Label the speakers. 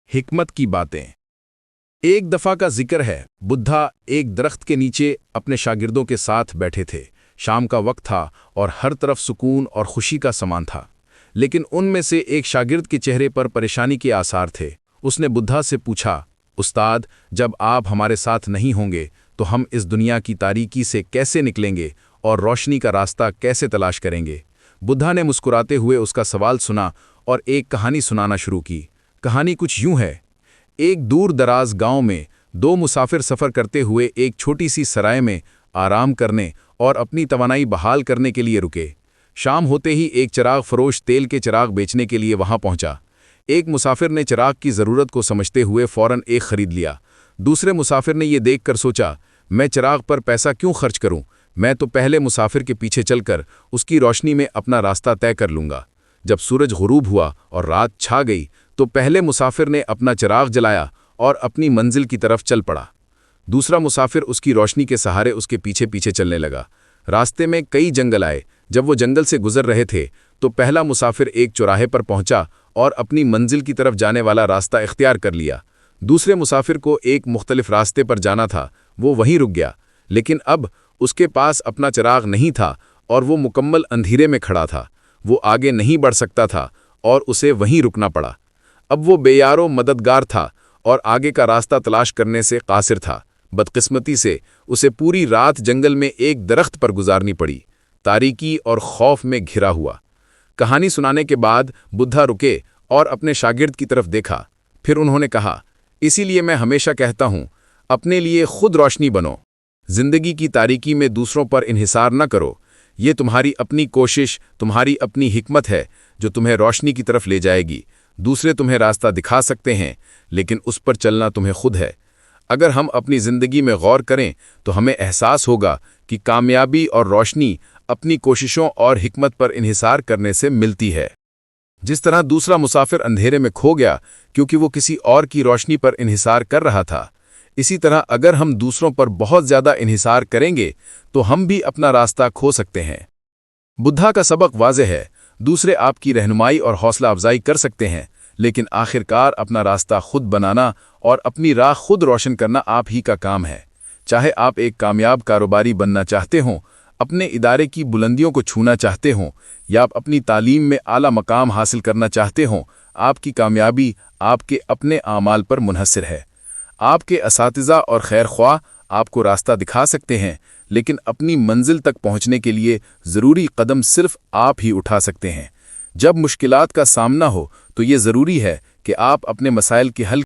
Speaker 1: हिकमत की बातें। एक दफा का जिक्र है, बुद्धा एक दरख्त के नीचे अपने शागिर्दों के साथ बैठे थे। शाम का वक्त था और हर तरफ सुकून और खुशी का समान था। लेकिन उनमें से एक शागिर्द के चेहरे पर परेशानी के आसार थे। उसने बुद्धा से पूछा, उस्ताद, जब आप हमारे साथ नहीं होंगे तो हम इस दुनिया की तारीकी से कैसे निकलेंगे और रोशनी का रास्ता कैसे तलाश करेंगे? बुद्धा ने मुस्कुराते हुए उसका सवाल सुना और एक कहानी सुनाना शुरू की। कहानी कुछ यूं है। एक दूर दराज गांव में दो मुसाफिर सफ़र करते हुए एक छोटी सी सराय में आराम करने और अपनी तवानाई बहाल करने के लिए रुके। शाम होते ही एक चिराग फरोश तेल के चिराग बेचने के लिए वहां पहुंचा। एक मुसाफिर ने चिराग की ज़रूरत को समझते हुए फ़ौरन एक खरीद लिया। दूसरे मुसाफिर ने यह देखकर सोचा, मैं चिराग पर पैसा क्यों खर्च करूं, मैं तो पहले मुसाफिर के पीछे चलकर उसकी रोशनी में अपना रास्ता तय कर लूंगा। जब सूरज गुरूब हुआ और रात छा गई तो पहले मुसाफिर ने अपना चिराग जलाया और अपनी मंजिल की तरफ चल पड़ा। दूसरा मुसाफिर उसकी रोशनी के सहारे उसके पीछे पीछे चलने लगा। रास्ते में कई जंगल आए। जब वो जंगल से गुजर रहे थे तो पहला मुसाफिर एक चौराहे पर पहुंचा और अपनी मंजिल की तरफ जाने वाला रास्ता इख्तियार कर लिया। दूसरे मुसाफिर को एक मुख्तलिफ रास्ते पर जाना था, वो वहीं रुक गया। लेकिन अब उसके पास अपना चिराग नहीं था और वो मुकम्मल अंधेरे में खड़ा था। वो आगे नहीं बढ़ सकता था और उसे वहीं रुकना पड़ा। अब वो बेयारो मददगार था और आगे का रास्ता तलाश करने से कासिर था। बदकिस्मती से उसे पूरी रात जंगल में एक दरख्त पर गुजारनी पड़ी, तारीकी और खौफ में घिरा हुआ। कहानी सुनाने के बाद बुद्धा रुके और अपने शागिर्द की तरफ देखा। फिर उन्होंने कहा, इसीलिए मैं हमेशा कहता हूं, अपने लिए खुद रोशनी बनो। जिंदगी की तारीकी में दूसरों पर इन्हिसार न करो। ये तुम्हारी अपनी कोशिश, तुम्हारी अपनी हिकमत है जो तुम्हें रोशनी की तरफ ले जाएगी। दूसरे तुम्हें रास्ता दिखा सकते हैं, लेकिन उस पर चलना तुम्हें खुद है। अगर हम अपनी ज़िंदगी में गौर करें तो हमें एहसास होगा कि कामयाबी और रोशनी अपनी कोशिशों और हिकमत पर इन्हिसार करने से मिलती है। जिस तरह दूसरा मुसाफिर अंधेरे में खो गया क्योंकि वो किसी और की रोशनी पर इन्हिसार कर रहा था, इसी तरह अगर हम दूसरों पर बहुत ज़्यादा इन्हिसार करेंगे तो हम भी अपना रास्ता खो सकते हैं। बुद्धा का सबक वाज़ेह है, दूसरे आपकी रहनुमाई और हौसला अफजाई कर सकते हैं, लेकिन आखिरकार अपना रास्ता खुद बनाना और अपनी राह खुद रोशन करना आप ही का काम है। चाहे आप एक कामयाब कारोबारी बनना चाहते हों, अपने इदारे की बुलंदियों को छूना चाहते हों, या आप अपनी तालीम में आला मकाम हासिल करना चाहते हों, आपकी कामयाबी आपके अपने आमाल पर मुनहसर है। आपके असातिज़ा और खैर ख्वाह आपको रास्ता दिखा सकते हैं, लेकिन अपनी मंजिल तक पहुंचने के लिए ज़रूरी कदम सिर्फ आप ही उठा सकते हैं। जब मुश्किलात का सामना हो तो ये ज़रूरी है कि आप अपने मसाइल के हल